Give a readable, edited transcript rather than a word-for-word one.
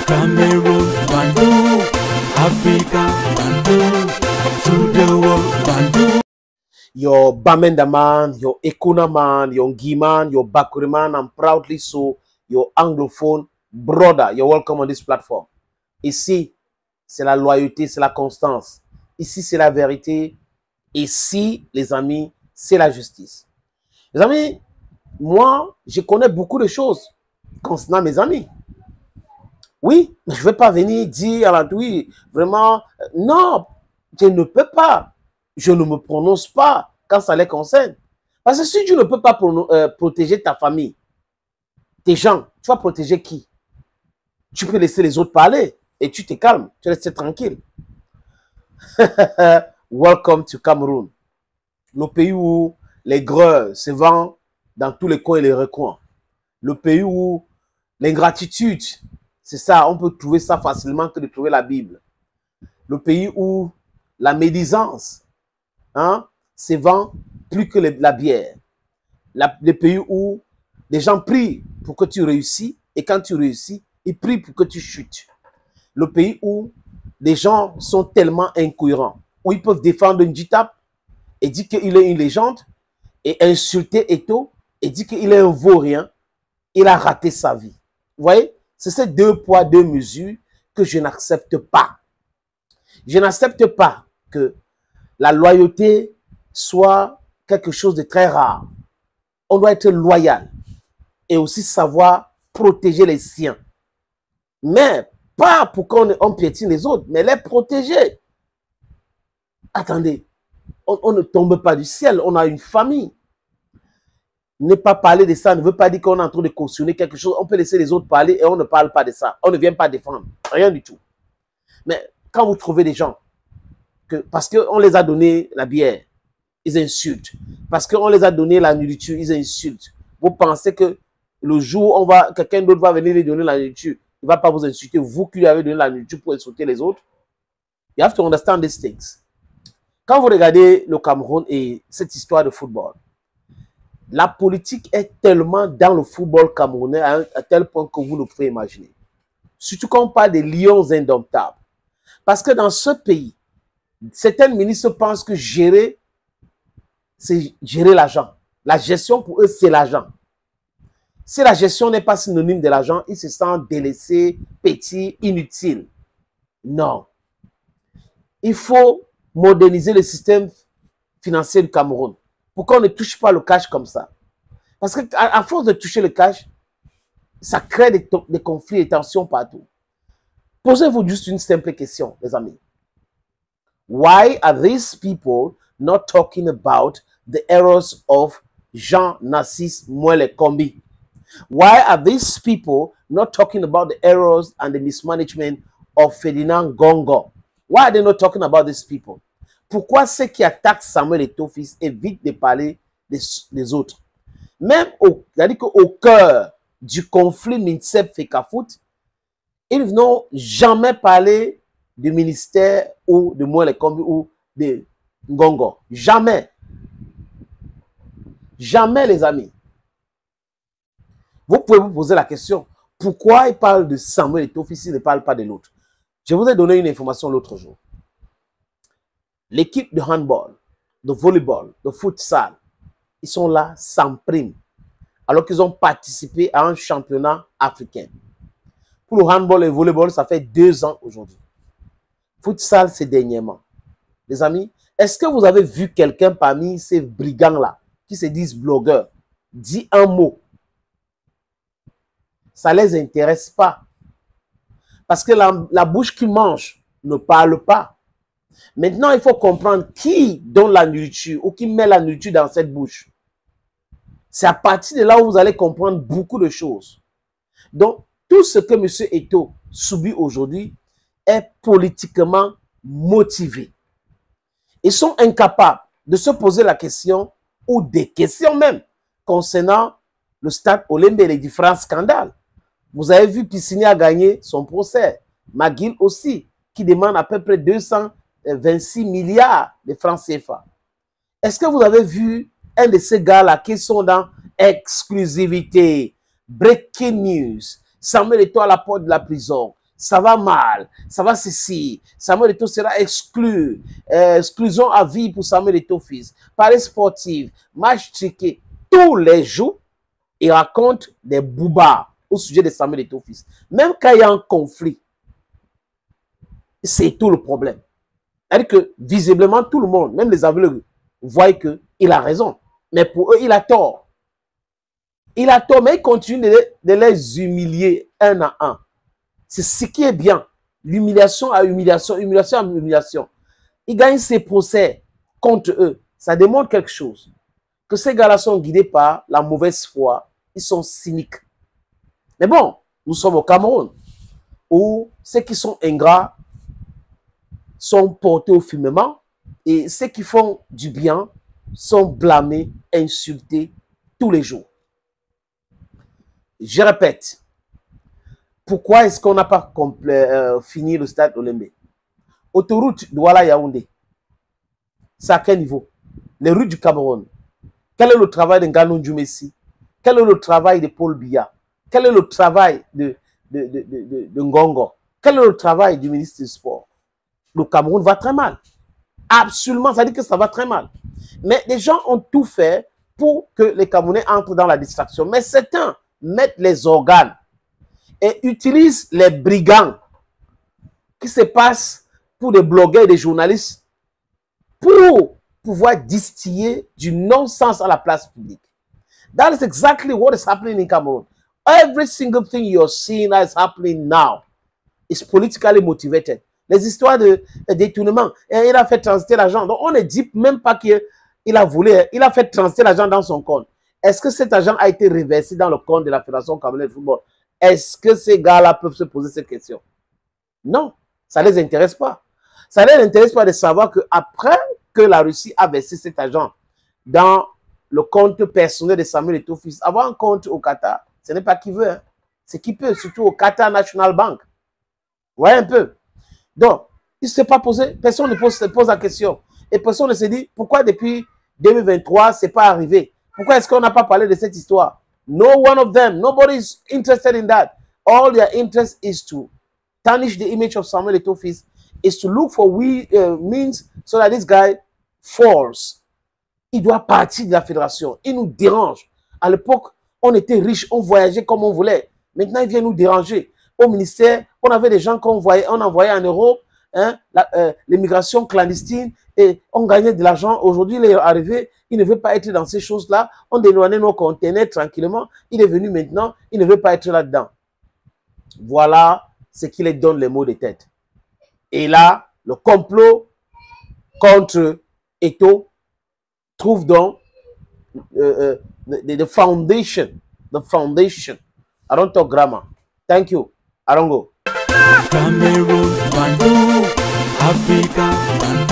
Cameroon, Bandung, Africa, Bandung, to the world, Bandung. Your Bamenda man, your Ekuna man, your Ngi man, your Bakuri man, and proudly so, your anglophone brother. You're welcome on this platform. Ici, c'est la loyauté, c'est la constance. Ici, c'est la vérité. Ici, les amis, c'est la justice. Les amis, moi, je connais beaucoup de choses concernant mes amis. Oui, je ne vais pas venir dire à la oui, vraiment, non, je ne peux pas. Je ne me prononce pas quand ça les concerne. Parce que si tu ne peux pas protéger ta famille, tes gens, tu vas protéger qui? Tu peux laisser les autres parler et tu te calmes, tu restes tranquille. Welcome to Cameroon. Le pays où les greurs se vendent dans tous les coins et les recoins. Le pays où l'ingratitude, c'est ça, on peut trouver ça facilement que de trouver la Bible. Le pays où la médisance se vend plus que la bière. Le pays où les gens prient pour que tu réussis et quand tu réussis, ils prient pour que tu chutes. Le pays où les gens sont tellement incohérents, où ils peuvent défendre un Njitap et dire qu'il est une légende et insulter Eto et dire qu'il est un vaurien, il a raté sa vie. Vous voyez, c'est ces deux poids, deux mesures que je n'accepte pas. Je n'accepte pas que la loyauté soit quelque chose de très rare. On doit être loyal et aussi savoir protéger les siens. Mais pas pour qu'on piétine les autres, mais les protéger. Attendez, on ne tombe pas du ciel, on a une famille. Ne pas parler de ça ne veut pas dire qu'on est en train de cautionner quelque chose. On peut laisser les autres parler et on ne parle pas de ça. On ne vient pas défendre, rien du tout. Mais quand vous trouvez des gens, parce qu'on les a donné la bière, ils insultent. Parce qu'on les a donné la nourriture, ils insultent. Vous pensez que le jour où quelqu'un d'autre va venir lui donner la nourriture, il ne va pas vous insulter, vous qui lui avez donné la nourriture pour insulter les autres? You have to understand these things. Quand vous regardez le Cameroun et cette histoire de football, la politique est tellement dans le football camerounais à tel point que vous ne pouvez imaginer. Surtout quand on parle des lions indomptables. Parce que dans ce pays, certains ministres pensent que gérer, c'est gérer l'argent. La gestion pour eux, c'est l'argent. Si la gestion n'est pas synonyme de l'argent, ils se sentent délaissés, petits, inutiles. Non. Il faut moderniser le système financier du Cameroun pour qu'on ne touche pas le cash comme ça. Parce qu'à force de toucher le cash, ça crée des conflits et des tensions partout. Posez-vous juste une simple question, les amis. Why are these people not talking about the errors of Jean-Narcisse Mwele Kombi? Why are these people not talking about the errors and the mismanagement of Ferdinand Gongo? Why are they not talking about these people? Pourquoi ceux qui attaquent Samuel Eto'o fils évitent de parler des autres? Même au cœur du conflit Minsep-Fekafout, ils n'ont jamais parlé du ministère ou de Mwele Kombi ou de Ngongo. Jamais. Jamais, les amis. Vous pouvez vous poser la question, pourquoi ils parlent de Samuel Eto'o fils, ils ne parlent pas de l'autre? Je vous ai donné une information l'autre jour. L'équipe de handball, de volleyball, de futsal, ils sont là sans prime, alors qu'ils ont participé à un championnat africain. Pour le handball et le volleyball, ça fait 2 ans aujourd'hui. Futsal, c'est dernièrement. Les amis, est-ce que vous avez vu quelqu'un parmi ces brigands-là, qui se disent blogueurs, dit un mot? Ça ne les intéresse pas. Parce que la bouche qui mange ne parle pas. Maintenant, il faut comprendre qui donne la nourriture ou qui met la nourriture dans cette bouche. C'est à partir de là où vous allez comprendre beaucoup de choses. Donc, tout ce que M. Eto'o subit aujourd'hui est politiquement motivé. Ils sont incapables de se poser la question ou des questions même concernant le stade Olembe et les différents scandales. Vous avez vu Piscine a gagné son procès. McGill aussi, qui demande à peu près 226 milliards de francs CFA. Est-ce que vous avez vu un de ces gars-là qui sont dans exclusivité, breaking news, Samuel Eto'o à la porte de la prison, ça va mal, ça va ceci, Samuel Eto'o sera exclu, exclusion à vie pour Samuel Eto'o fils, paris sportif, match triqué, tous les jours, il raconte des boubas au sujet de Samuel Eto'o fils. Même quand il y a un conflit, c'est tout le problème. C'est-à-dire que visiblement tout le monde, même les aveugles, voient qu'il a raison. Mais pour eux, il a tort. Il a tort, mais il continue de les humilier un à un. C'est ce qui est bien. L'humiliation à humiliation, humiliation à humiliation. Il gagne ses procès contre eux. Ça démontre quelque chose. Que ces gars-là sont guidés par la mauvaise foi. Ils sont cyniques. Mais bon, nous sommes au Cameroun, où ceux qui sont ingrats sont portés au firmament et ceux qui font du bien sont blâmés, insultés tous les jours. Je répète, pourquoi est-ce qu'on n'a pas fini le stade Olembe? Autoroute Douala-Yaoundé, c'est à quel niveau? Les rues du Cameroun. Quel est le travail de Ngano Djoumessi? Quel est le travail de Paul Biya? Quel est le travail de Ngongo? Quel est le travail du ministre du Sport? Le Cameroun va très mal. Absolument, ça dit que ça va très mal. Mais les gens ont tout fait pour que les Camerounais entrent dans la distraction. Mais certains mettent les organes et utilisent les brigands qui se passent pour des blogueurs et des journalistes pour pouvoir distiller du non-sens à la place publique. That is exactly what is happening in Cameroon. Every single thing you're seeing that is happening now is politically motivated. Les histoires de détournement, il a fait transiter l'argent. Donc on ne dit même pas qu'il a volé, il a fait transiter l'argent dans son compte. Est-ce que cet argent a été reversé dans le compte de la Fédération camerounaise de football? Est-ce que ces gars-là peuvent se poser cette question? Non, ça ne les intéresse pas. Ça ne les intéresse pas de savoir qu'après que la Russie a versé cet argent dans le compte personnel de Samuel Eto'o fils, avoir un compte au Qatar, ce n'est pas qui veut. Hein. C'est qui peut, surtout au Qatar National Bank. Vous voyez un peu? Donc, il ne s'est pas posé, personne ne se pose la question. Et personne ne se dit, pourquoi depuis 2023, ce n'est pas arrivé? Pourquoi est-ce qu'on n'a pas parlé de cette histoire? No one of them, nobody is interested in that. All their interest is to tarnish the image of Samuel Eto'o fils, is to look for means so that this guy falls. Il doit partir de la fédération. Il nous dérange. À l'époque, on était riches, on voyageait comme on voulait. Maintenant, il vient nous déranger. Au ministère, on avait des gens qu'on envoyait en Europe, hein, l'immigration clandestine, et on gagnait de l'argent. Aujourd'hui, il est arrivé, il ne veut pas être dans ces choses-là. On dédouanait nos conteneurs tranquillement. Il est venu maintenant, il ne veut pas être là-dedans. Voilà ce qui les donne les maux de tête. Et là, le complot contre Eto'o trouve donc the foundation. The foundation. I don't talk grammar. Thank you. I don't go. Cameroon, Bandung, Africa, Bandung.